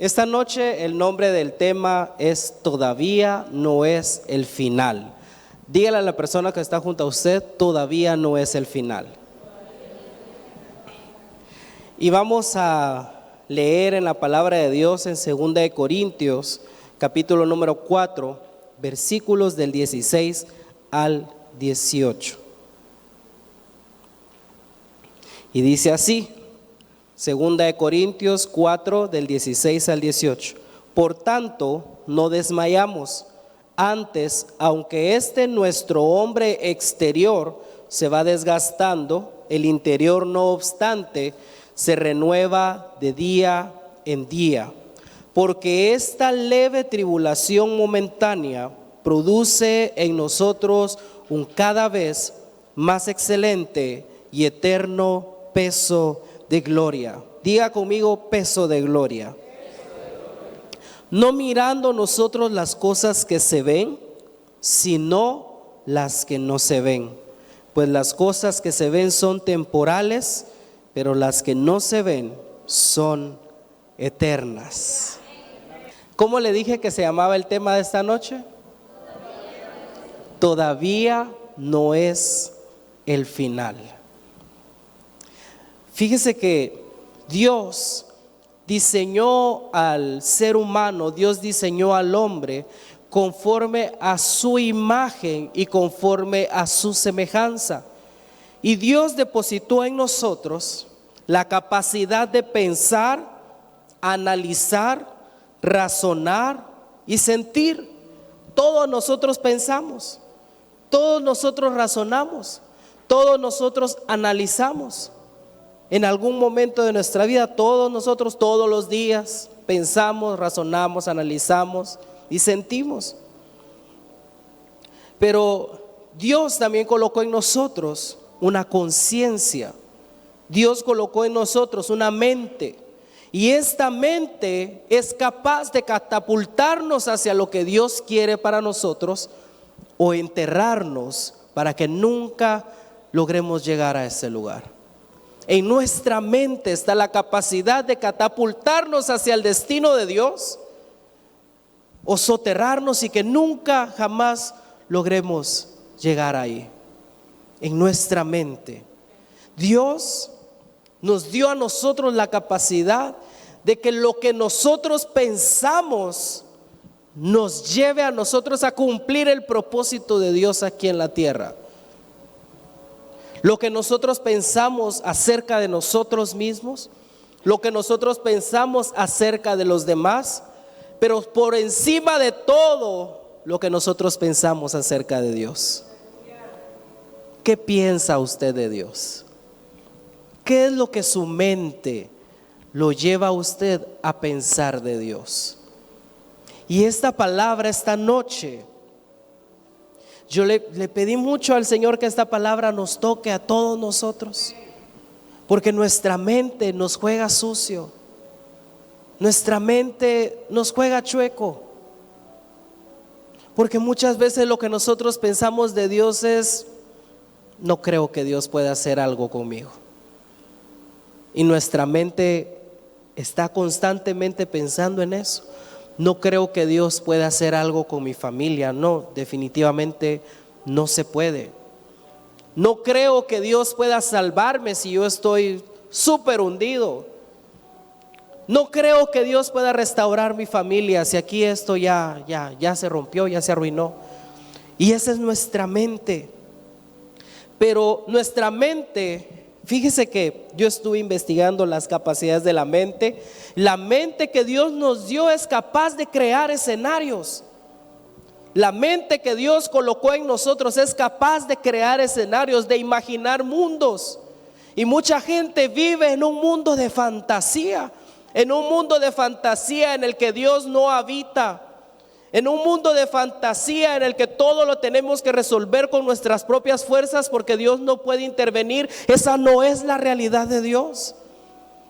Esta noche el nombre del tema es Todavía no es el final. Dígale a la persona que está junto a usted, todavía no es el final. Y vamos a leer en la palabra de Dios en 2 de Corintios, capítulo número 4, versículos del 16 al 18. Y dice así, 2 de Corintios 4, del 16 al 18. Por tanto, no desmayamos. Antes, aunque nuestro hombre exterior se va desgastando, el interior no obstante se renueva de día en día. Porque esta leve tribulación momentánea produce en nosotros un cada vez más excelente y eterno peso de gloria. Diga conmigo, peso de gloria. No mirando nosotros las cosas que se ven, sino las que no se ven. Pues las cosas que se ven son temporales, pero las que no se ven son eternas. ¿Cómo le dije que se llamaba el tema de esta noche? Todavía no es el final. Fíjese que Dios diseñó al ser humano, Dios diseñó al hombre conforme a su imagen y conforme a su semejanza. Y Dios depositó en nosotros la capacidad de pensar, analizar, razonar y sentir. Todos nosotros pensamos, todos nosotros razonamos, todos nosotros analizamos. En algún momento de nuestra vida, todos nosotros, todos los días, pensamos, razonamos, analizamos y sentimos. Pero Dios también colocó en nosotros una conciencia. Dios colocó en nosotros una mente. Y esta mente es capaz de catapultarnos hacia lo que Dios quiere para nosotros o enterrarnos para que nunca logremos llegar a ese lugar. En nuestra mente está la capacidad de catapultarnos hacia el destino de Dios o soterrarnos y que nunca jamás logremos llegar ahí. En nuestra mente Dios nos dio a nosotros la capacidad de que lo que nosotros pensamos nos lleve a nosotros a cumplir el propósito de Dios aquí en la tierra. Lo que nosotros pensamos acerca de nosotros mismos, lo que nosotros pensamos acerca de los demás, pero por encima de todo, lo que nosotros pensamos acerca de Dios. ¿Qué piensa usted de Dios? ¿Qué es lo que su mente lo lleva a usted a pensar de Dios? Y esta palabra esta noche, yo le pedí mucho al Señor que esta palabra nos toque a todos nosotros, porque nuestra mente nos juega sucio, nuestra mente nos juega chueco, porque muchas veces lo que nosotros pensamos de Dios es: no creo que Dios pueda hacer algo conmigo. Y nuestra mente está constantemente pensando en eso. No creo que Dios pueda hacer algo con mi familia. No, definitivamente no se puede. No creo que Dios pueda salvarme si yo estoy súper hundido. No creo que Dios pueda restaurar mi familia si aquí esto ya se rompió, ya se arruinó. Y esa es nuestra mente. Pero nuestra mente, fíjese que yo estuve investigando las capacidades de la mente. La mente que Dios nos dio es capaz de crear escenarios. La mente que Dios colocó en nosotros es capaz de crear escenarios, de imaginar mundos. Y mucha gente vive en un mundo de fantasía, en un mundo de fantasía en el que Dios no habita. En un mundo de fantasía en el que todo lo tenemos que resolver con nuestras propias fuerzas porque Dios no puede intervenir. Esa no es la realidad de Dios.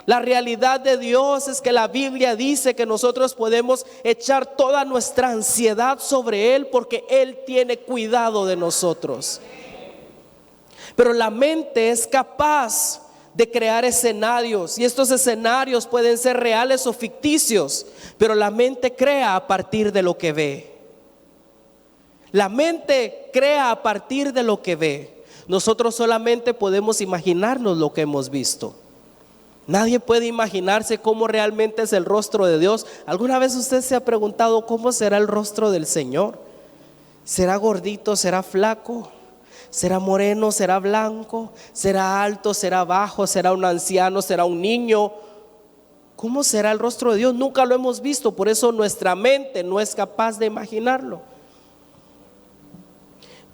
La realidad de Dios es que la Biblia dice que nosotros podemos echar toda nuestra ansiedad sobre Él porque Él tiene cuidado de nosotros. Pero la mente es capaz de crear escenarios, y estos escenarios pueden ser reales o ficticios, pero la mente crea a partir de lo que ve. La mente crea a partir de lo que ve. Nosotros solamente podemos imaginarnos lo que hemos visto. Nadie puede imaginarse cómo realmente es el rostro de Dios. ¿Alguna vez usted se ha preguntado cómo será el rostro del Señor? ¿Será gordito? ¿Será flaco? ¿Será moreno? ¿Será blanco? ¿Será alto? ¿Será bajo? ¿Será un anciano? ¿Será un niño? ¿Cómo será el rostro de Dios? Nunca lo hemos visto, por eso nuestra mente no es capaz de imaginarlo.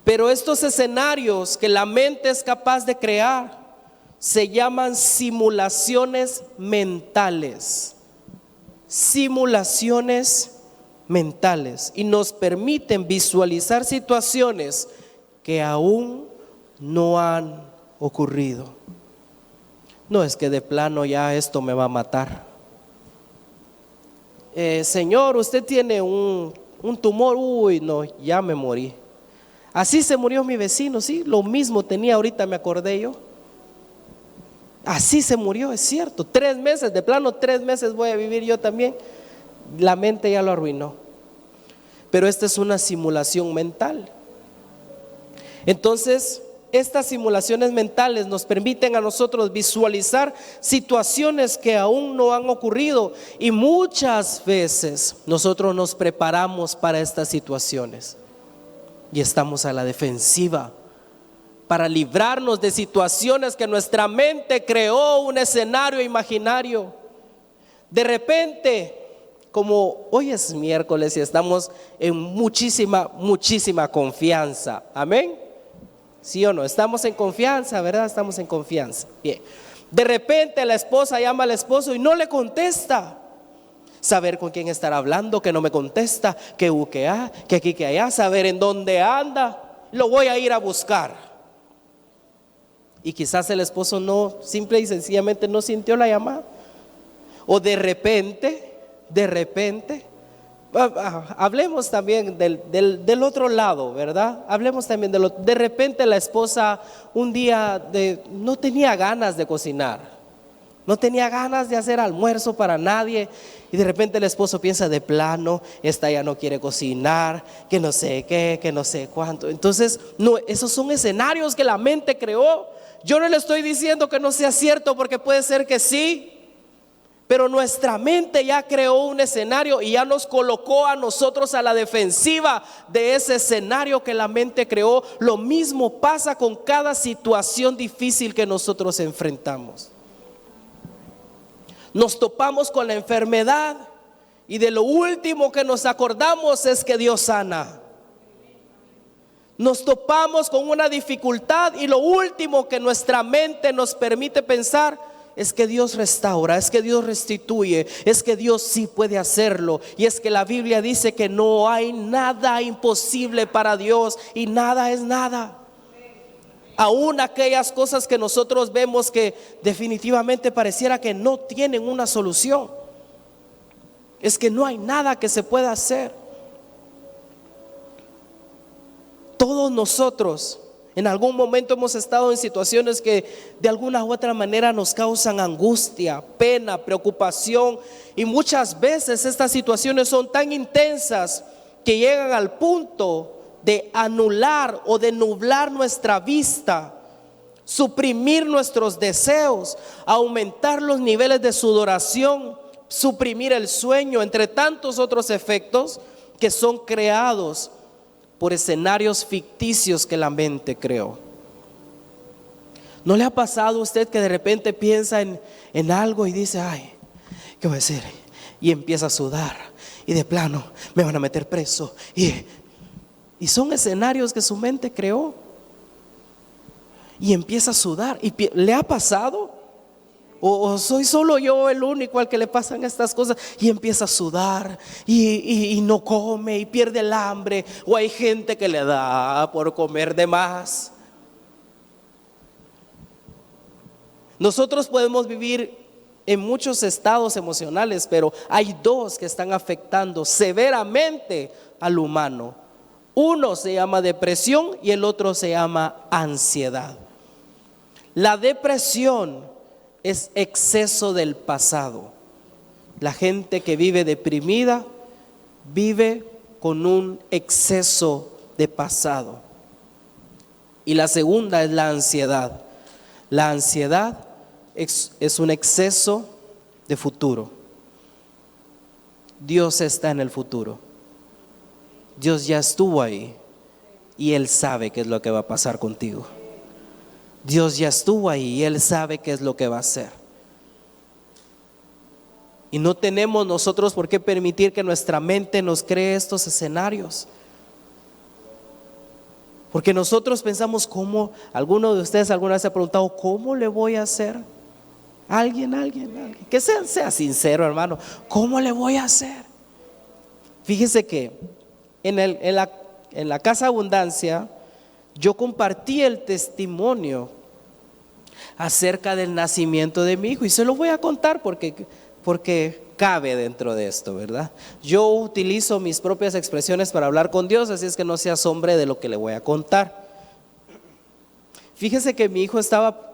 Pero estos escenarios que la mente es capaz de crear se llaman simulaciones mentales. Simulaciones mentales, y nos permiten visualizar situaciones que aún no han ocurrido. No es que de plano ya esto me va a matar. Señor, usted tiene un tumor. Uy, no, ya me morí. Así se murió mi vecino, sí, lo mismo tenía, ahorita me acordé yo. Así se murió, es cierto. 3 meses, de plano 3 meses voy a vivir yo también. La mente ya lo arruinó. Pero esta es una simulación mental. Entonces, estas simulaciones mentales nos permiten a nosotros visualizar situaciones que aún no han ocurrido, y muchas veces nosotros nos preparamos para estas situaciones y estamos a la defensiva para librarnos de situaciones que nuestra mente creó un escenario imaginario. De repente, como hoy es miércoles y estamos en muchísima confianza, amén. ¿Sí o no? Estamos en confianza, ¿verdad? Estamos en confianza. Bien. De repente la esposa llama al esposo y no le contesta. Saber con quién estará hablando, que no me contesta, que que aquí, que allá, saber en dónde anda. Lo voy a ir a buscar. Y quizás el esposo no, simple y sencillamente no sintió la llamada. O de repente, hablemos también del otro lado, ¿verdad? Hablemos también de repente la esposa un día no tenía ganas de cocinar, no tenía ganas de hacer almuerzo para nadie, y de repente el esposo piensa, de plano, esta ya no quiere cocinar, que no sé qué, que no sé cuánto. Entonces, no, esos son escenarios que la mente creó. Yo no le estoy diciendo que no sea cierto, porque puede ser que sí. Pero nuestra mente ya creó un escenario y ya nos colocó a nosotros a la defensiva de ese escenario que la mente creó. Lo mismo pasa con cada situación difícil que nosotros enfrentamos. Nos topamos con la enfermedad y de lo último que nos acordamos es que Dios sana. Nos topamos con una dificultad y lo último que nuestra mente nos permite pensar es que Dios restaura, es que Dios restituye, es que Dios sí puede hacerlo. Y es que la Biblia dice que no hay nada imposible para Dios, y nada es nada. Aún aquellas cosas que nosotros vemos que definitivamente pareciera que no tienen una solución, es que no hay nada que se pueda hacer. Todos nosotros en algún momento hemos estado en situaciones que de alguna u otra manera nos causan angustia, pena, preocupación, y muchas veces estas situaciones son tan intensas que llegan al punto de anular o de nublar nuestra vista, suprimir nuestros deseos, aumentar los niveles de sudoración, suprimir el sueño, entre tantos otros efectos que son creados por escenarios ficticios que la mente creó. ¿No le ha pasado a usted que de repente piensa en algo y dice, ay, ¿qué voy a hacer? Y empieza a sudar, y de plano me van a meter preso, y son escenarios que su mente creó, y empieza a sudar? ¿Y le ha pasado? ¿O soy solo yo el único al que le pasan estas cosas? Y empieza a sudar y no come y pierde el hambre. O hay gente que le da por comer de más. Nosotros podemos vivir en muchos estados emocionales, pero hay dos que están afectando severamente al humano. Uno se llama depresión y el otro se llama ansiedad. La depresión es exceso del pasado. La gente que vive deprimida vive con un exceso de pasado. Y la segunda es la ansiedad. La ansiedad es un exceso de futuro. Dios está en el futuro. Dios ya estuvo ahí y Él sabe qué es lo que va a pasar contigo. Dios ya estuvo ahí y Él sabe qué es lo que va a hacer. Y no tenemos nosotros por qué permitir que nuestra mente nos cree estos escenarios. Porque nosotros pensamos cómo, alguno de ustedes alguna vez se ha preguntado, ¿cómo le voy a hacer? Alguien, que sea sincero, hermano, ¿cómo le voy a hacer? Fíjese que en la Casa Abundancia yo compartí el testimonio acerca del nacimiento de mi hijo y se lo voy a contar porque cabe dentro de esto, ¿verdad? Yo utilizo mis propias expresiones para hablar con Dios, así es que no se asombre de lo que le voy a contar. Fíjese que mi hijo estaba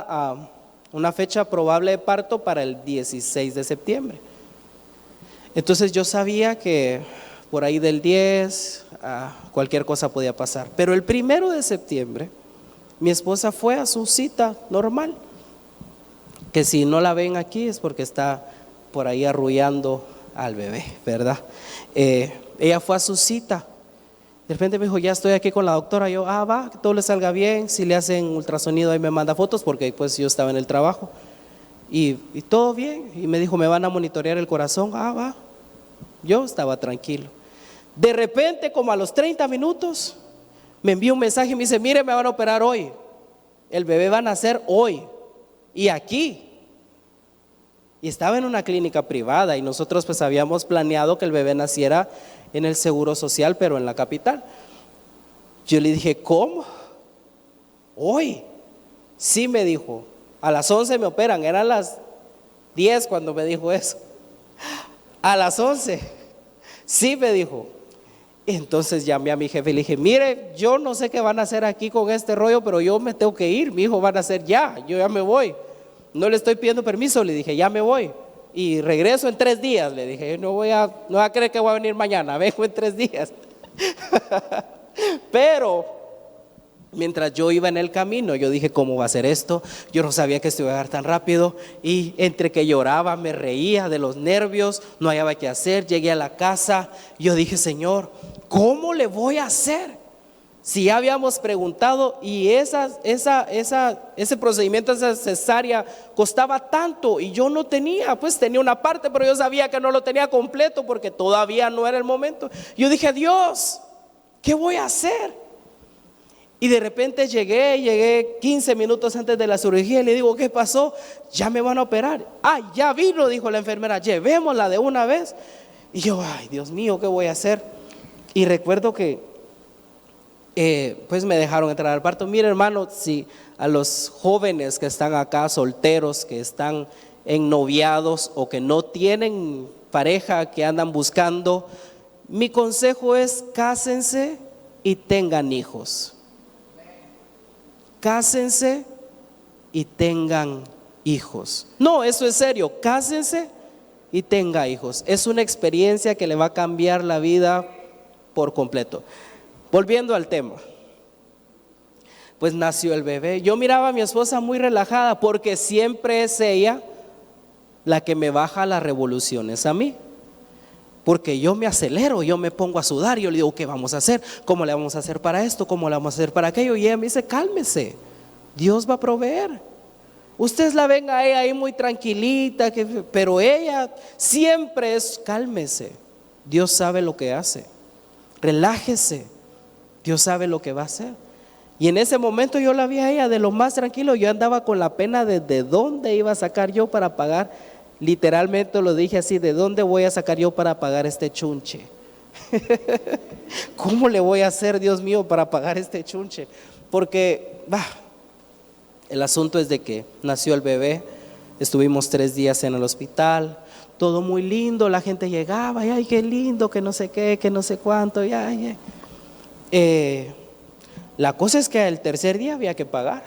a una fecha probable de parto para el 16 de septiembre. Entonces yo sabía que por ahí del 10 cualquier cosa podía pasar. Pero el 1 de septiembre mi esposa fue a su cita normal, que si no la ven aquí es porque está por ahí arrullando al bebé, ¿verdad? Ella fue a su cita. De repente me dijo, ya estoy aquí con la doctora. Yo, va, que todo le salga bien. Si le hacen ultrasonido ahí me manda fotos, porque pues yo estaba en el trabajo y todo bien. Y me dijo, me van a monitorear el corazón. Va. Yo estaba tranquilo. De repente, como a los 30 minutos me envió un mensaje y me dice, mire, me van a operar hoy. El bebé va a nacer hoy y aquí. Y estaba en una clínica privada y nosotros pues habíamos planeado que el bebé naciera en el Seguro Social, pero en la capital. Yo le dije, ¿cómo? ¿Hoy? Sí, me dijo, a las 11 me operan, eran las 10 cuando me dijo eso. A las 11, sí, me dijo. Entonces llamé a mi jefe y le dije, mire, yo no sé qué van a hacer aquí con este rollo, pero yo me tengo que ir, mi hijo va a nacer ya, yo ya me voy. No le estoy pidiendo permiso, le dije, ya me voy. Y regreso en 3 días, le dije, no voy a creer que voy a venir mañana, vengo en 3 días. Pero mientras yo iba en el camino, yo dije, ¿cómo va a ser esto? Yo no sabía que esto iba a llegar tan rápido. Y entre que lloraba, me reía de los nervios, no hallaba qué hacer. Llegué a la casa, yo dije, Señor, ¿cómo le voy a hacer? Si ya habíamos preguntado y ese procedimiento, esa cesárea costaba tanto y yo no tenía, pues tenía una parte, pero yo sabía que no lo tenía completo porque todavía no era el momento. Yo dije, Dios, ¿qué voy a hacer? Y de repente llegué 15 minutos antes de la cirugía y le digo, ¿qué pasó? Ya me van a operar. Ya vino, dijo la enfermera, llevémosla de una vez. Y yo, ay, Dios mío, ¿qué voy a hacer? Y recuerdo que pues me dejaron entrar al parto. Mire, hermano, si a los jóvenes que están acá, solteros, que están ennoviados o que no tienen pareja, que andan buscando, mi consejo es cásense y tengan hijos. Cásense y tengan hijos. No, eso es serio, cásense y tenga hijos. Es una experiencia que le va a cambiar la vida por completo. Volviendo al tema, pues nació el bebé. Yo miraba a mi esposa muy relajada porque siempre es ella la que me baja las revoluciones a mí. Porque yo me acelero, yo me pongo a sudar, yo le digo, ¿qué vamos a hacer? ¿Cómo le vamos a hacer para esto? ¿Cómo le vamos a hacer para aquello? Y ella me dice, cálmese, Dios va a proveer. Ustedes la ven a ella ahí muy tranquilita, pero ella siempre es, cálmese, Dios sabe lo que hace, relájese, Dios sabe lo que va a hacer. Y en ese momento yo la vi a ella de lo más tranquilo. Yo andaba con la pena de dónde iba a sacar yo para pagar. Literalmente lo dije así, ¿de dónde voy a sacar yo para pagar este chunche? ¿Cómo le voy a hacer, Dios mío, para pagar este chunche? Porque el asunto es de que nació el bebé, estuvimos 3 días en el hospital, todo muy lindo, la gente llegaba, y ay, qué lindo, que no sé qué, que no sé cuánto, la cosa es que el tercer día había que pagar.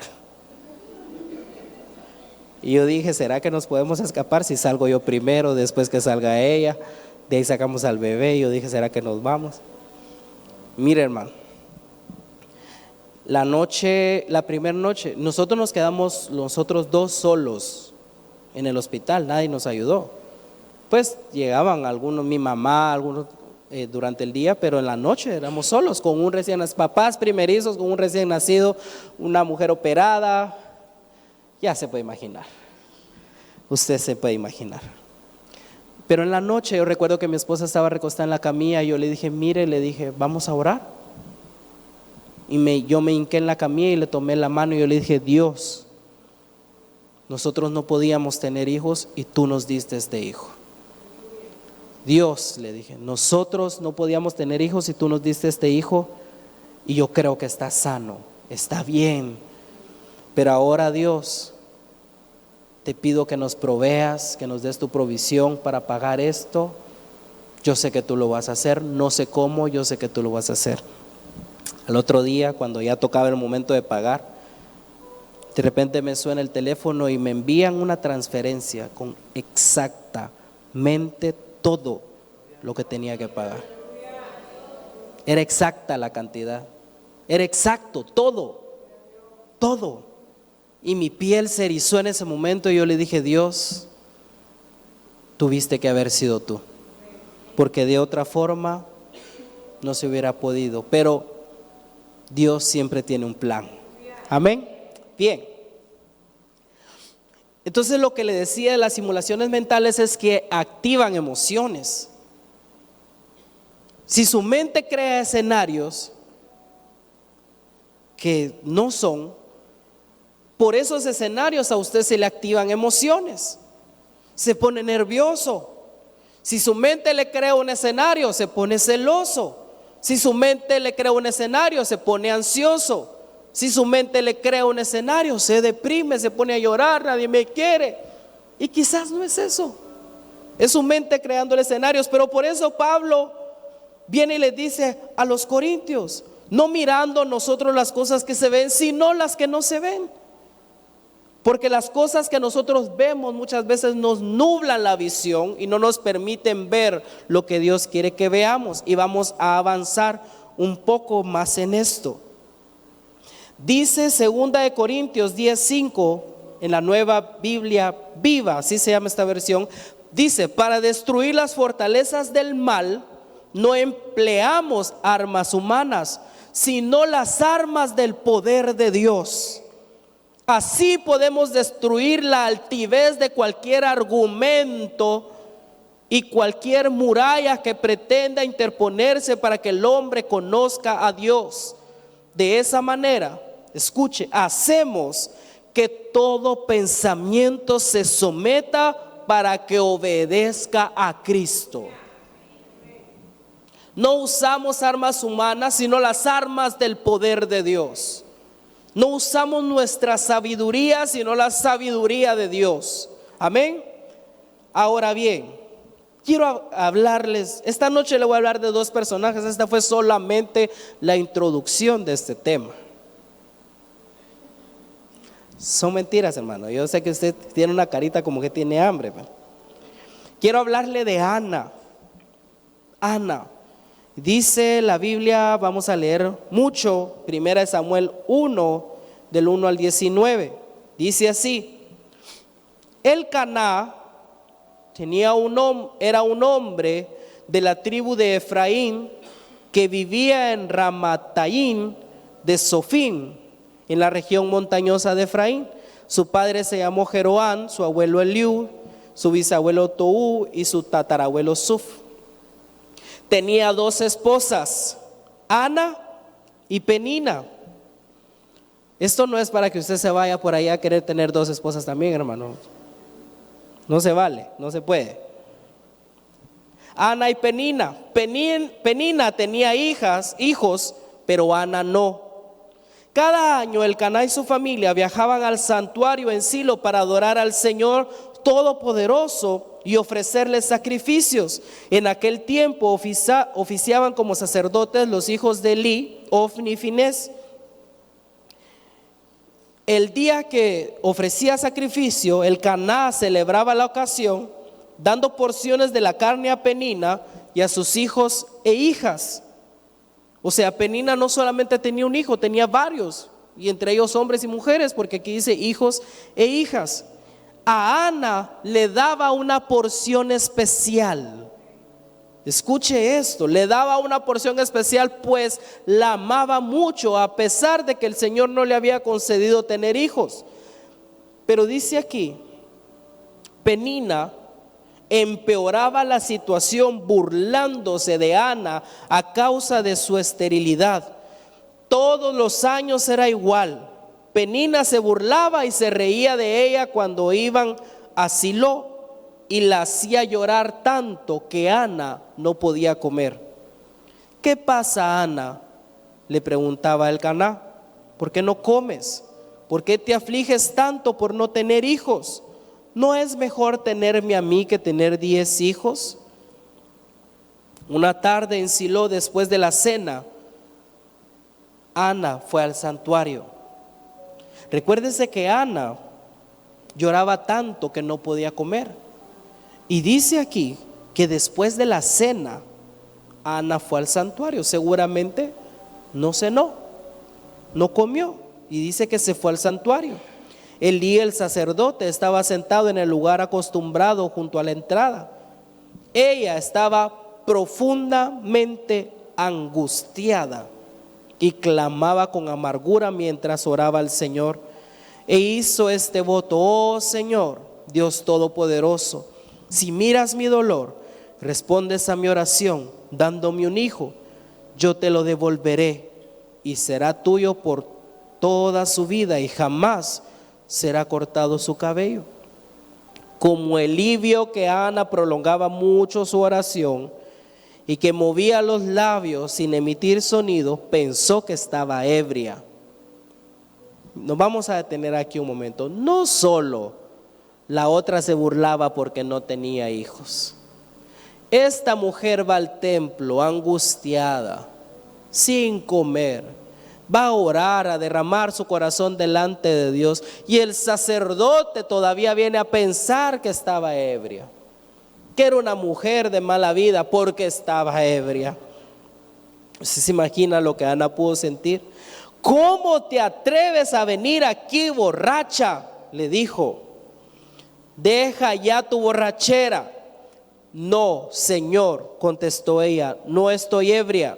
Y yo dije, ¿será que nos podemos escapar si salgo yo primero, después que salga ella? De ahí sacamos al bebé. Y yo dije, ¿será que nos vamos? Mire, hermano, la primera noche, nosotros nos quedamos nosotros dos solos en el hospital, nadie nos ayudó. Pues llegaban algunos, mi mamá, algunos durante el día, pero en la noche éramos solos, con un recién nacido, papás primerizos, con un recién nacido, una mujer operada. Ya se puede imaginar, usted se puede imaginar. Pero en la noche yo recuerdo que mi esposa estaba recostada en la camilla y yo le dije, mire, le dije, vamos a orar. Y yo me hinqué en la camilla y le tomé la mano y yo le dije, Dios, nosotros no podíamos tener hijos y tú nos diste este hijo. Dios, le dije, nosotros no podíamos tener hijos y tú nos diste este hijo, y yo creo que está sano, está bien. Pero ahora, Dios, te pido que nos proveas, que nos des tu provisión para pagar esto. Yo sé que tú lo vas a hacer, no sé cómo, yo sé que tú lo vas a hacer. Al otro día, cuando ya tocaba el momento de pagar, de repente me suena el teléfono y me envían una transferencia con exactamente todo lo que tenía que pagar. Era exacta la cantidad, era exacto, todo. Y mi piel se erizó en ese momento y yo le dije, Dios, tuviste que haber sido tú, porque de otra forma no se hubiera podido. Pero Dios siempre tiene un plan. Amén. Bien. Entonces lo que le decía de las simulaciones mentales es que activan emociones. Si su mente crea escenarios que no son, por esos escenarios a usted se le activan emociones, se pone nervioso. Si su mente le crea un escenario, se pone celoso. Si su mente le crea un escenario, se pone ansioso. Si su mente le crea un escenario, se deprime, se pone a llorar, nadie me quiere. Y quizás no es eso, es su mente creando escenarios. Pero por eso Pablo viene y le dice a los corintios, no mirando nosotros las cosas que se ven, sino las que no se ven. Porque las cosas que nosotros vemos muchas veces nos nublan la visión y no nos permiten ver lo que Dios quiere que veamos. Y vamos a avanzar un poco más en esto. Dice 2 de Corintios 10:5 en la Nueva Biblia Viva, así se llama esta versión. Dice, para destruir las fortalezas del mal no empleamos armas humanas, sino las armas del poder de Dios. Así podemos destruir la altivez de cualquier argumento y cualquier muralla que pretenda interponerse para que el hombre conozca a Dios. De esa manera, escuche, hacemos que todo pensamiento se someta para que obedezca a Cristo. No usamos armas humanas, sino las armas del poder de Dios. No usamos nuestra sabiduría, sino la sabiduría de Dios. Amén. Ahora bien, quiero hablarles, esta noche le voy a hablar de dos personajes. Esta fue solamente la introducción de este tema. Son mentiras, hermano. Yo sé que usted tiene una carita como que tiene hambre. Quiero hablarle de Ana. Ana. Dice la Biblia, vamos a leer mucho, 1 Samuel 1, del 1 al 19. Dice así: Elcaná era un hombre de la tribu de Efraín que vivía en Ramatayim de Sofín, en la región montañosa de Efraín. Su padre se llamó Jeroán, su abuelo Eliú, su bisabuelo Toú y su tatarabuelo Suf. Tenía dos esposas, Ana y Penina. Esto no es para que usted se vaya por allá a querer tener dos esposas también, hermano. No se vale, no se puede. Ana y Penina. Penina tenía hijos, pero Ana no. Cada año Elcaná y su familia viajaban al santuario en Silo para adorar al Señor Todopoderoso y ofrecerles sacrificios. En aquel tiempo oficiaban como sacerdotes los hijos de Elí, Ofni y Finés. El día que ofrecía sacrificio, el Caná celebraba la ocasión, dando porciones de la carne a Penina y a sus hijos e hijas. O sea, Penina no solamente tenía un hijo, tenía varios, y entre ellos hombres y mujeres, porque aquí dice hijos e hijas. A Ana le daba una porción especial. Escuche esto, le daba una porción especial, pues la amaba mucho, a pesar de que el Señor no le había concedido tener hijos. Pero dice aquí, Penina empeoraba la situación burlándose de Ana a causa de su esterilidad. Todos los años era igual. Penina se burlaba y se reía de ella cuando iban a Silo, y la hacía llorar tanto que Ana no podía comer. ¿Qué pasa, Ana?, le preguntaba el Caná. ¿Por qué no comes? ¿Por qué te afliges tanto por no tener hijos? ¿No es mejor tenerme a mí que tener 10 hijos? Una tarde en Silo, después de la cena, Ana fue al santuario. Recuérdese que Ana lloraba tanto que no podía comer. Y dice aquí que después de la cena, Ana fue al santuario. Seguramente no cenó, no comió, y dice que se fue al santuario. Elí, el sacerdote, estaba sentado en el lugar acostumbrado junto a la entrada. Ella estaba profundamente angustiada y clamaba con amargura mientras oraba al Señor. E hizo este voto: oh Señor, Dios Todopoderoso, si miras mi dolor, respondes a mi oración, dándome un hijo, yo te lo devolveré y será tuyo por toda su vida, y jamás será cortado su cabello. Como Elí vio que Ana prolongaba mucho su oración y que movía los labios sin emitir sonido, pensó que estaba ebria. Nos vamos a detener aquí un momento. No solo la otra se burlaba porque no tenía hijos. Esta mujer va al templo angustiada, sin comer, va a orar, a derramar su corazón delante de Dios, y el sacerdote todavía viene a pensar que estaba ebria, que era una mujer de mala vida porque estaba ebria. ¿Usted se imagina lo que Ana pudo sentir? ¿Cómo te atreves a venir aquí borracha?, le dijo. Deja ya tu borrachera. No, Señor, contestó ella, no estoy ebria,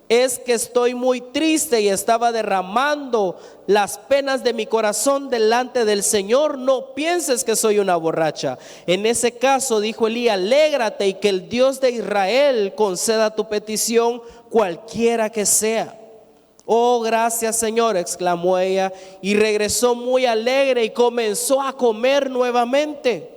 es que estoy muy triste y estaba derramando las penas de mi corazón delante del Señor. No pienses que soy una borracha. En ese caso, dijo Elí, alégrate y que el Dios de Israel conceda tu petición, cualquiera que sea. Oh, gracias, Señor, exclamó ella, y regresó muy alegre y comenzó a comer nuevamente.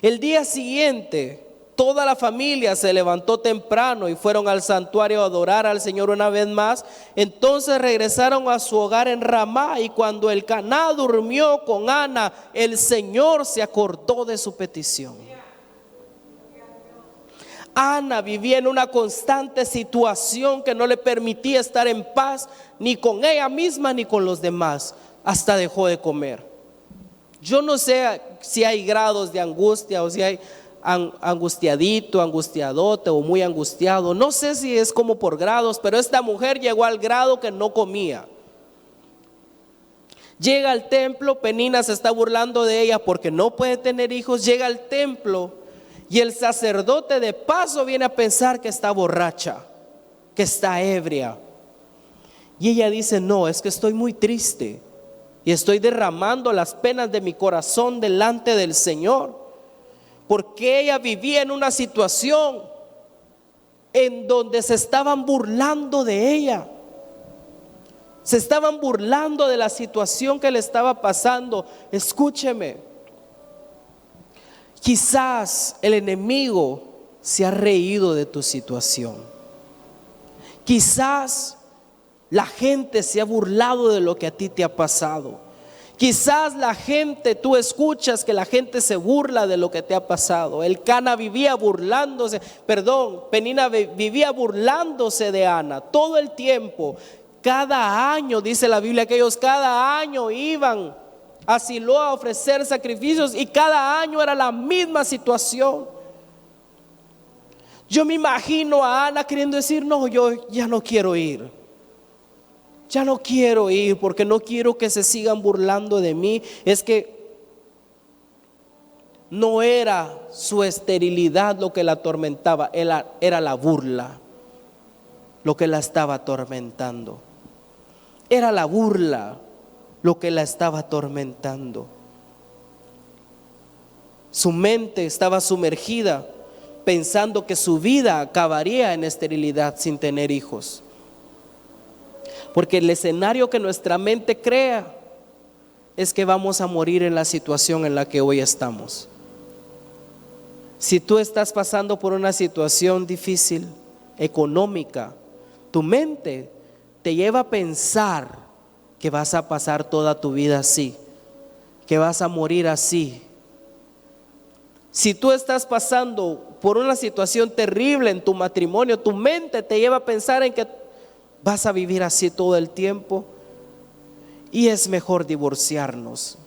El día siguiente, toda la familia se levantó temprano y fueron al santuario a adorar al Señor una vez más. Entonces regresaron a su hogar en Ramá, y cuando el Caná durmió con Ana, el Señor se acordó de su petición. Ana vivía en una constante situación que no le permitía estar en paz ni con ella misma ni con los demás. Hasta dejó de comer. Yo no sé si hay grados de angustia, o si hay angustiadito, angustiadote o muy angustiado. No sé si es como por grados, pero esta mujer llegó al grado que no comía. Llega al templo, Penina se está burlando de ella porque no puede tener hijos. Llega al templo y el sacerdote de paso viene a pensar que está borracha, que está ebria. Y ella dice: no, es que estoy muy triste y estoy derramando las penas de mi corazón delante del Señor. Porque ella vivía en una situación en donde se estaban burlando de ella. Se estaban burlando de la situación que le estaba pasando. Escúcheme. Quizás el enemigo se ha reído de tu situación. Quizás la gente se ha burlado de lo que a ti te ha pasado. Quizás la gente, tú escuchas que la gente se burla de lo que te ha pasado. El Cana vivía burlándose, Penina vivía burlándose de Ana todo el tiempo. cada año, dice la Biblia, que ellos cada año iban a Silo a ofrecer sacrificios y cada año era la misma situación. Yo me imagino a Ana queriendo decir, no, yo ya no quiero ir. Ya no quiero ir porque no quiero que se sigan burlando de mí. Es que no era su esterilidad lo que la atormentaba, era la burla lo que la estaba atormentando. Era la burla lo que la estaba atormentando. Su mente estaba sumergida pensando que su vida acabaría en esterilidad sin tener hijos. Porque el escenario que nuestra mente crea es que vamos a morir en la situación en la que hoy estamos. Si tú estás pasando por una situación difícil, económica, tu mente te lleva a pensar que vas a pasar toda tu vida así, que vas a morir así. Si tú estás pasando por una situación terrible en tu matrimonio, tu mente te lleva a pensar en que vas a vivir así todo el tiempo y es mejor divorciarnos.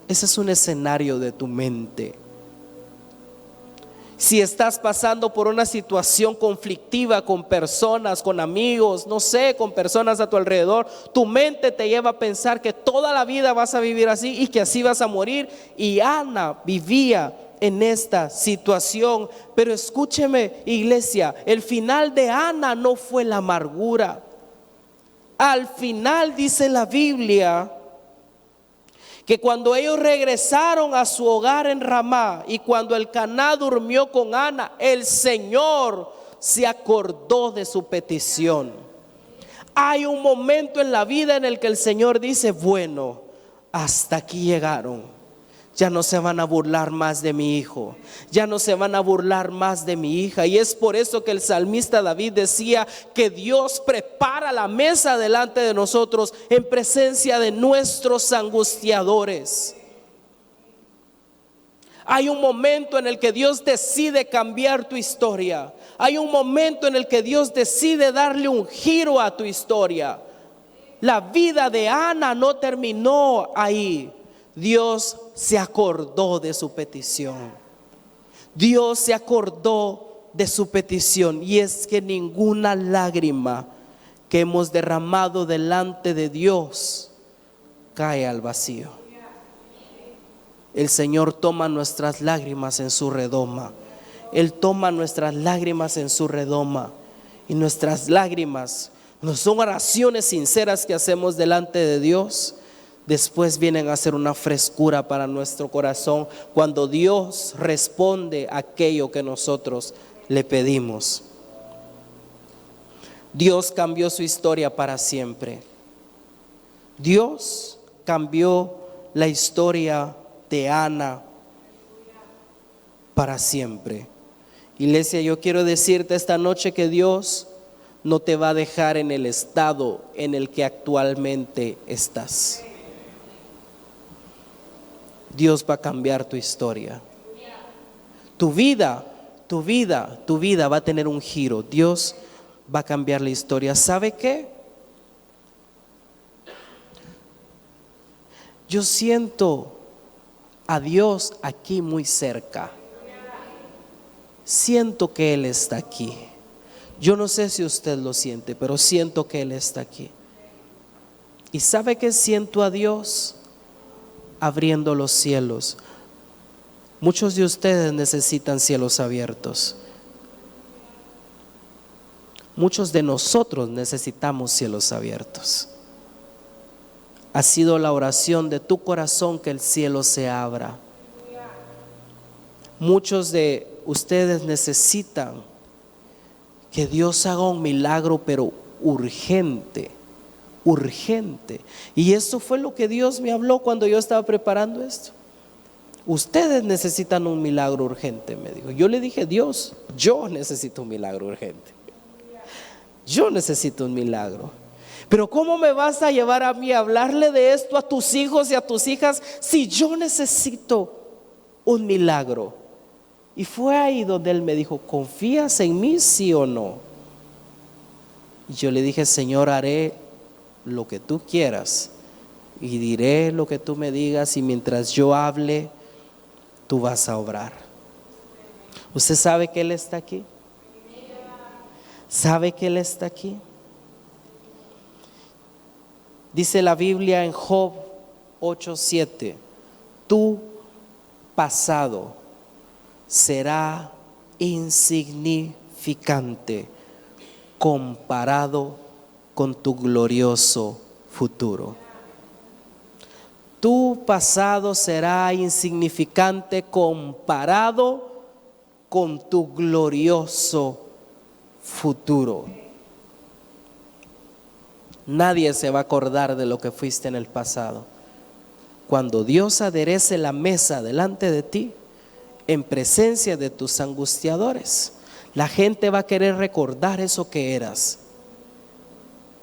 Ese es un escenario de tu mente. Si estás pasando por una situación conflictiva con personas, con amigos, no sé, con personas a tu alrededor, tu mente te lleva a pensar que toda la vida vas a vivir así y que así vas a morir. Y Ana vivía en esta situación. Pero escúcheme, iglesia, el final de Ana no fue la amargura. Al final dice la Biblia que cuando ellos regresaron a su hogar en Ramá y cuando Elcaná durmió con Ana, el Señor se acordó de su petición. Hay un momento en la vida en el que el Señor dice, bueno, hasta aquí llegaron. Ya no se van a burlar más de mi hijo, ya no se van a burlar más de mi hija. Y es por eso que el salmista David decía que Dios prepara la mesa delante de nosotros en presencia de nuestros angustiadores. Hay un momento en el que Dios decide cambiar tu historia. Hay un momento en el que Dios decide darle un giro a tu historia. La vida de Ana no terminó ahí. Dios se acordó de su petición. Dios se acordó de su petición. Y es que ninguna lágrima que hemos derramado delante de Dios cae al vacío. El Señor toma nuestras lágrimas en su redoma. Él toma nuestras lágrimas en su redoma. Y nuestras lágrimas no son oraciones sinceras que hacemos delante de Dios. Después vienen a ser una frescura para nuestro corazón cuando Dios responde a aquello que nosotros le pedimos. Dios cambió su historia para siempre. Dios cambió la historia de Ana para siempre. Iglesia, yo quiero decirte esta noche que Dios no te va a dejar en el estado en el que actualmente estás. Dios va a cambiar tu historia. Tu vida va a tener un giro. Dios va a cambiar la historia. ¿Sabe qué? Yo siento a Dios aquí muy cerca. Siento que Él está aquí. Yo no sé si usted lo siente, pero siento que Él está aquí. ¿Y sabe qué siento a Dios? Abriendo los cielos. Muchos de ustedes necesitan cielos abiertos. Muchos de nosotros necesitamos cielos abiertos. Ha sido la oración de tu corazón que el cielo se abra. Muchos de ustedes necesitan que Dios haga un milagro, pero urgente. Y eso fue lo que Dios me habló cuando yo estaba preparando esto. Ustedes necesitan un milagro urgente, me dijo. Yo le dije, Dios, yo necesito un milagro urgente. Yo necesito un milagro. Pero ¿cómo me vas a llevar a mí a hablarle de esto a tus hijos y a tus hijas si yo necesito un milagro? Y fue ahí donde Él me dijo, ¿confías en mí, sí o no? Y yo le dije, Señor, haré lo que tú quieras y diré lo que tú me digas, y mientras yo hable, tú vas a obrar. ¿Usted sabe que Él está aquí? ¿Sabe que Él está aquí? Dice la Biblia en Job 8:7, tu pasado será insignificante comparado con tu glorioso futuro. Tu pasado será insignificante comparado con tu glorioso futuro. Nadie se va a acordar de lo que fuiste en el pasado. Cuando Dios aderece la mesa delante de ti, en presencia de tus angustiadores, la gente va a querer recordar eso que eras.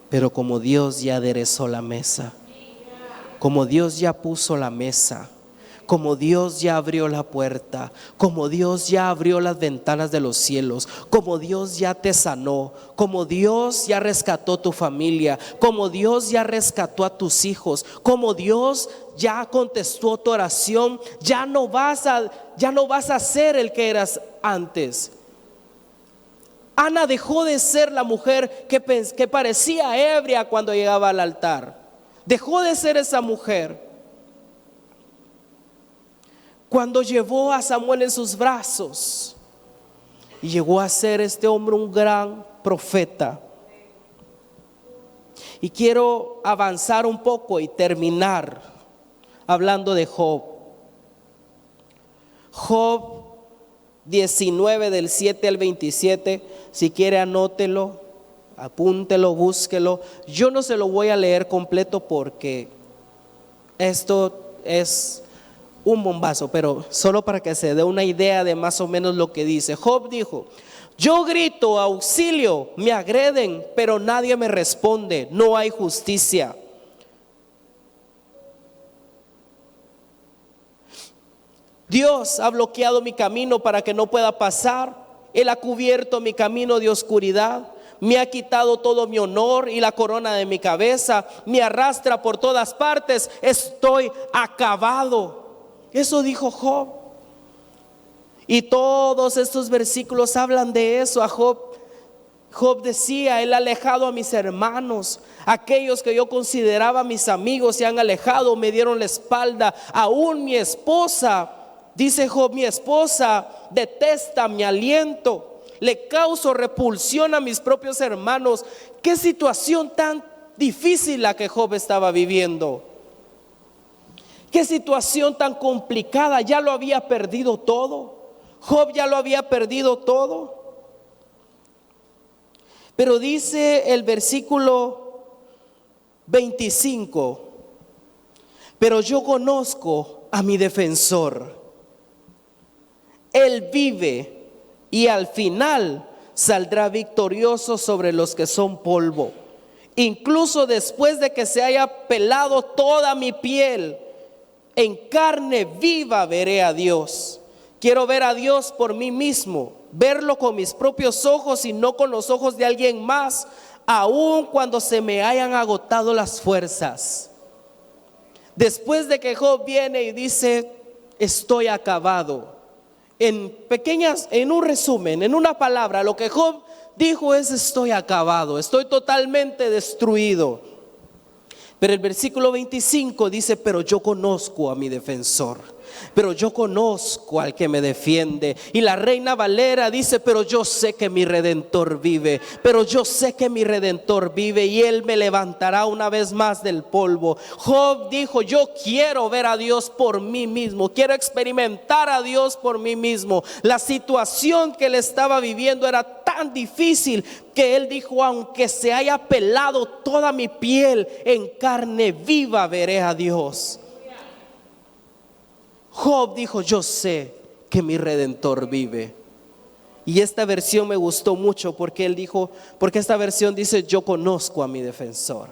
Pero como Dios ya aderezó la mesa, como Dios ya puso la mesa, como Dios ya abrió la puerta, como Dios ya abrió las ventanas de los cielos, como Dios ya te sanó, como Dios ya rescató tu familia, como Dios ya rescató a tus hijos, como Dios ya contestó tu oración, ya no vas a ser el que eras antes. Ana dejó de ser la mujer que parecía ebria cuando llegaba al altar. Dejó de ser esa mujer. Cuando llevó a Samuel en sus brazos y llegó a ser este hombre un gran profeta. Y quiero avanzar un poco y terminar hablando de Job. Job 19 del 7 al 27, si quiere anótelo, apúntelo, búsquelo. Yo no se lo voy a leer completo porque esto es un bombazo, pero solo para que se dé una idea de más o menos lo que dice. Job dijo: yo grito auxilio, me agreden, pero nadie me responde, no hay justicia. Dios ha bloqueado mi camino para que no pueda pasar. Él ha cubierto mi camino de oscuridad. Me ha quitado todo mi honor y la corona de mi cabeza. Me arrastra por todas partes. Estoy acabado. Eso dijo Job. Y todos estos versículos hablan de eso. A Job decía: Él ha alejado a mis hermanos. Aquellos que yo consideraba mis amigos se han alejado, me dieron la espalda. Aún mi esposa, dice Job, mi esposa detesta mi aliento. Le causo repulsión a mis propios hermanos. Qué situación tan difícil la que Job estaba viviendo. Qué situación tan complicada. Ya lo había perdido todo. Job ya lo había perdido todo. Pero dice el versículo 25: pero yo conozco a mi defensor. Él vive y al final saldrá victorioso sobre los que son polvo. Incluso después de que se haya pelado toda mi piel, en carne viva veré a Dios. Quiero ver a Dios por mí mismo, verlo con mis propios ojos y no con los ojos de alguien más, aun cuando se me hayan agotado las fuerzas. Después de que Job viene y dice: estoy acabado. En un resumen, en una palabra, lo que Job dijo es: estoy acabado, estoy totalmente destruido. Pero el versículo 25 dice: pero yo conozco a mi defensor. Pero yo conozco al que me defiende. Y la Reina Valera dice: pero yo sé que mi Redentor vive. Pero yo sé que mi Redentor vive y Él me levantará una vez más del polvo. Job dijo: yo quiero ver a Dios por mí mismo. Quiero experimentar a Dios por mí mismo. La situación que él estaba viviendo era tan difícil que él dijo: aunque se haya pelado toda mi piel, en carne viva veré a Dios. Job dijo: yo sé que mi Redentor vive. Y esta versión me gustó mucho porque él dijo, porque esta versión dice: yo conozco a mi defensor.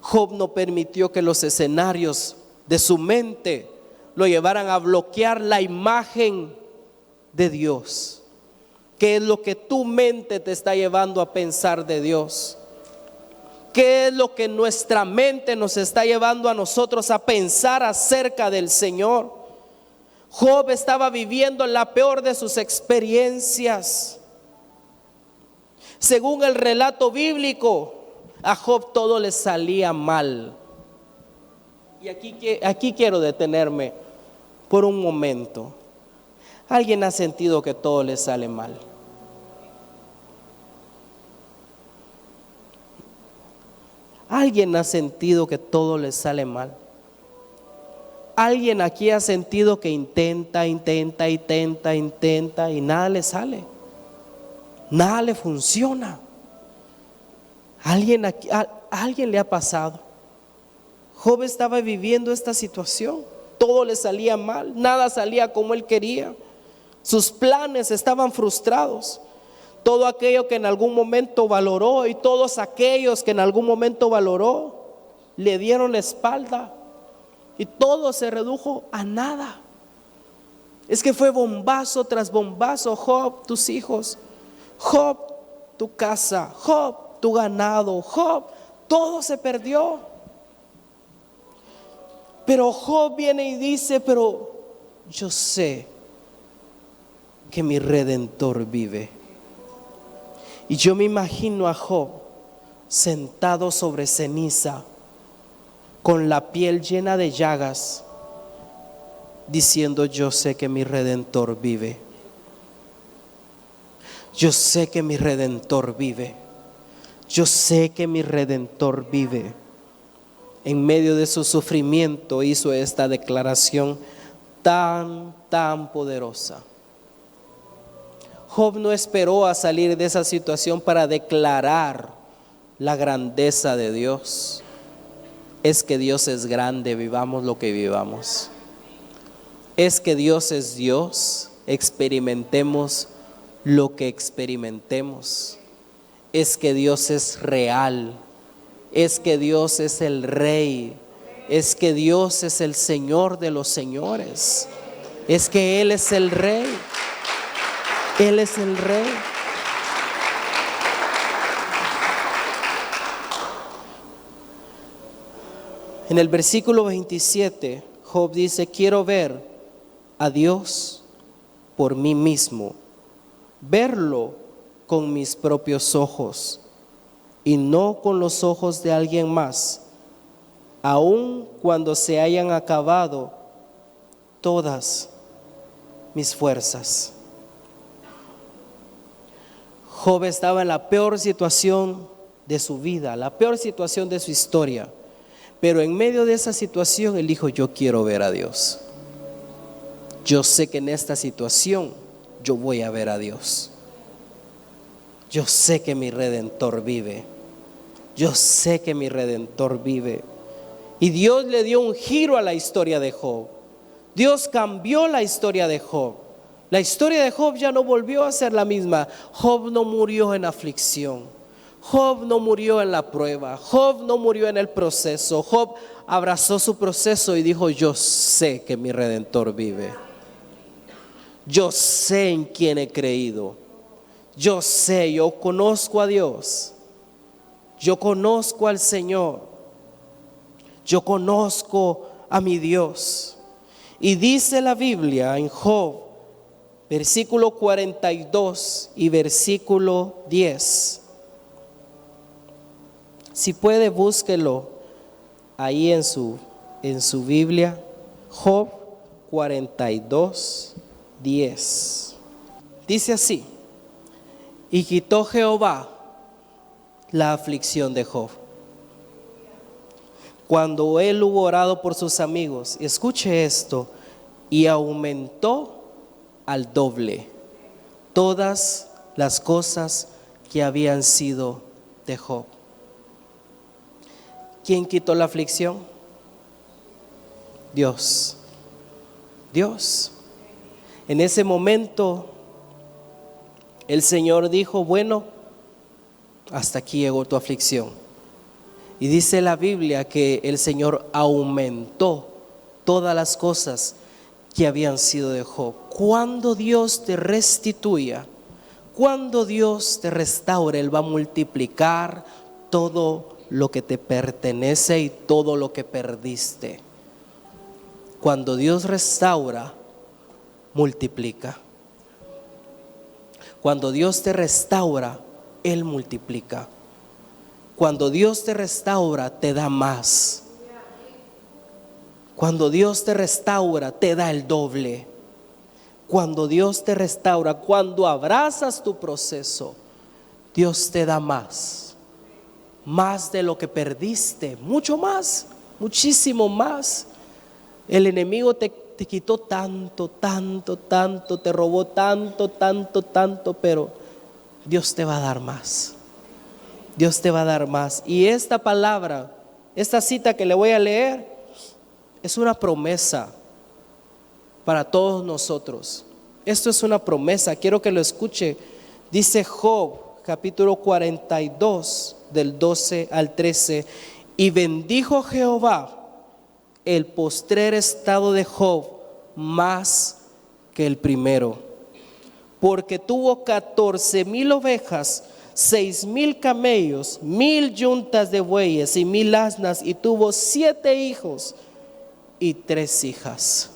Job no permitió que los escenarios de su mente lo llevaran a bloquear la imagen de Dios. ¿Qué es lo que tu mente te está llevando a pensar de Dios? ¿Qué es lo que nuestra mente nos está llevando a nosotros a pensar acerca del Señor? Job estaba viviendo la peor de sus experiencias. Según el relato bíblico, a Job todo le salía mal. Y aquí quiero detenerme por un momento. ¿Alguien ha sentido que todo le sale mal? ¿Alguien ha sentido que todo le sale mal? ¿Alguien aquí ha sentido que intenta y nada le sale? Nada le funciona. ¿A alguien le ha pasado? Job estaba viviendo esta situación. Todo le salía mal, nada salía como él quería. Sus planes estaban frustrados. Todo aquello que en algún momento valoró y todos aquellos que en algún momento valoró le dieron la espalda y todo se redujo a nada. Es que fue bombazo tras bombazo. Job, tus hijos; Job, tu casa; Job, tu ganado; Job, todo se perdió. Pero Job viene y dice: pero yo sé que mi Redentor vive. Y yo me imagino a Job sentado sobre ceniza, con la piel llena de llagas, diciendo: yo sé que mi Redentor vive. Yo sé que mi Redentor vive. Yo sé que mi Redentor vive. En medio de su sufrimiento hizo esta declaración tan poderosa. Job no esperó a salir de esa situación para declarar la grandeza de Dios. Es que Dios es grande, vivamos lo que vivamos. Es que Dios es Dios, experimentemos lo que experimentemos. Es que Dios es real. Es que Dios es el Rey. Es que Dios es el Señor de los señores. Es que Él es el Rey. Él es el Rey. En el versículo 27, Job dice: quiero ver a Dios por mí mismo, verlo con mis propios ojos y no con los ojos de alguien más, aun cuando se hayan acabado todas mis fuerzas. Job estaba en la peor situación de su vida, la peor situación de su historia. Pero en medio de esa situación él dijo: yo quiero ver a Dios. Yo sé que en esta situación yo voy a ver a Dios. Yo sé que mi Redentor vive. Yo sé que mi Redentor vive. Y Dios le dio un giro a la historia de Job. Dios cambió la historia de Job. La historia de Job ya no volvió a ser la misma. Job no murió en aflicción. Job no murió en la prueba. Job no murió en el proceso. Job abrazó su proceso y dijo: yo sé que mi Redentor vive. Yo sé en quién he creído. Yo sé, yo conozco a Dios. Yo conozco al Señor. Yo conozco a mi Dios. Y dice la Biblia en Job, versículo 42 y versículo 10. Si puede, búsquelo ahí en su Biblia. Job 42, 10. Dice así: y quitó Jehová la aflicción de Job cuando él hubo orado por sus amigos. Escuche esto: y aumentó al doble todas las cosas que habían sido de Job. ¿Quién quitó la aflicción? Dios. Dios. En ese momento el Señor dijo: bueno, hasta aquí llegó tu aflicción. Y dice la Biblia que el Señor aumentó todas las cosas que habían sido de Job. Cuando Dios te restituya, cuando Dios te restaure, Él va a multiplicar todo lo que te pertenece y todo lo que perdiste. Cuando Dios restaura, multiplica. Cuando Dios te restaura, Él multiplica. Cuando Dios te restaura, te da más. Cuando Dios te restaura, te da el doble. Cuando Dios te restaura, cuando abrazas tu proceso, Dios te da más. Más de lo que perdiste, mucho más, muchísimo más. El enemigo te quitó tanto, te robó tanto, pero Dios te va a dar más. Dios te va a dar más. Y esta palabra, esta cita que le voy a leer, es una promesa para todos nosotros. Esto es una promesa, quiero que lo escuche. Dice Job, capítulo 42, del 12 al 13: y bendijo Jehová el postrer estado de Job más que el primero, porque tuvo 14,000 ovejas, 6,000 camellos, 1,000 yuntas de bueyes y 1,000 asnas, y tuvo 7 hijos y 3 hijas.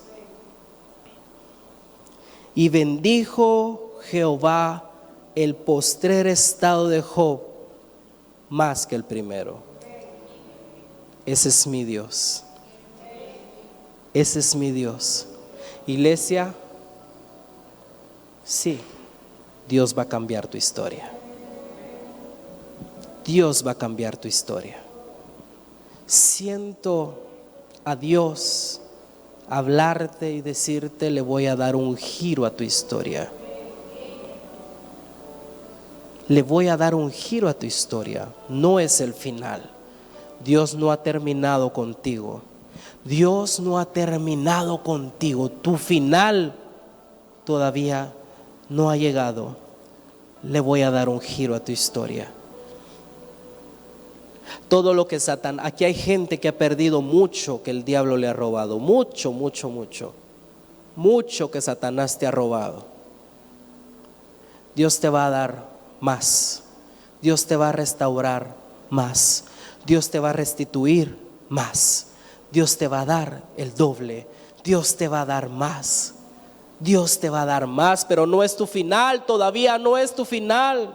Y bendijo Jehová el postrer estado de Job más que el primero. Ese es mi Dios. Ese es mi Dios. Iglesia, sí, Dios va a cambiar tu historia. Dios va a cambiar tu historia. Siento a Dios hablarte y decirte: le voy a dar un giro a tu historia. Le voy a dar un giro a tu historia. No es el final. Dios no ha terminado contigo. Dios no ha terminado contigo. Tu final todavía no ha llegado. Le voy a dar un giro a tu historia. Todo lo que Satanás, aquí hay gente que ha perdido mucho que el diablo le ha robado. Mucho que Satanás te ha robado. Dios te va a dar más. Dios te va a restaurar más. Dios te va a restituir más. Dios te va a dar el doble. Dios te va a dar más. Dios te va a dar más, pero no es tu final. Todavía no es tu final.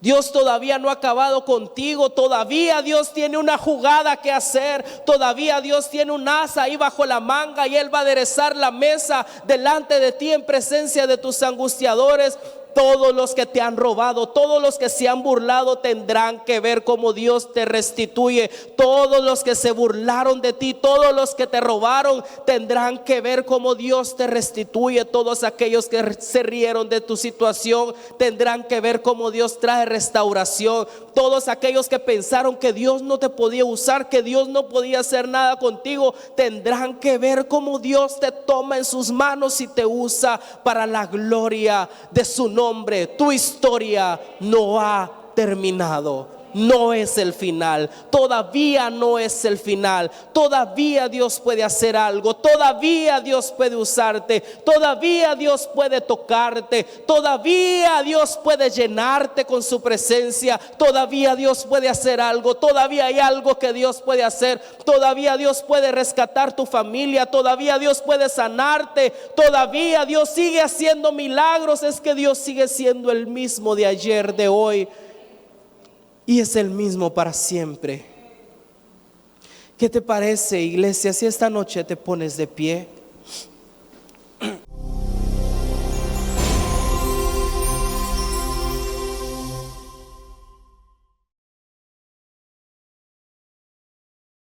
Dios todavía no ha acabado contigo. Todavía Dios tiene una jugada que hacer. Todavía Dios tiene un asa ahí bajo la manga, y Él va a aderezar la mesa delante de ti en presencia de tus angustiadores. Todos los que te han robado, todos los que se han burlado, tendrán que ver cómo Dios te restituye. Todos los que se burlaron de ti, todos los que te robaron, tendrán que ver cómo Dios te restituye. Todos aquellos que se rieron de tu situación, tendrán que ver cómo Dios trae restauración. Todos aquellos que pensaron que Dios no te podía usar, que Dios no podía hacer nada contigo, tendrán que ver cómo Dios te toma en sus manos y te usa para la gloria de su nombre. Tu historia no ha terminado. No es el final. Todavía no es el final. Todavía Dios puede hacer algo. Todavía Dios puede usarte. Todavía Dios puede tocarte. Todavía Dios puede llenarte con su presencia. Todavía Dios puede hacer algo. Todavía hay algo que Dios puede hacer. Todavía Dios puede rescatar tu familia. Todavía Dios puede sanarte. Todavía Dios sigue haciendo milagros. Es que Dios sigue siendo el mismo de ayer, de hoy, y es el mismo para siempre. ¿Qué te parece, iglesia, si esta noche te pones de pie?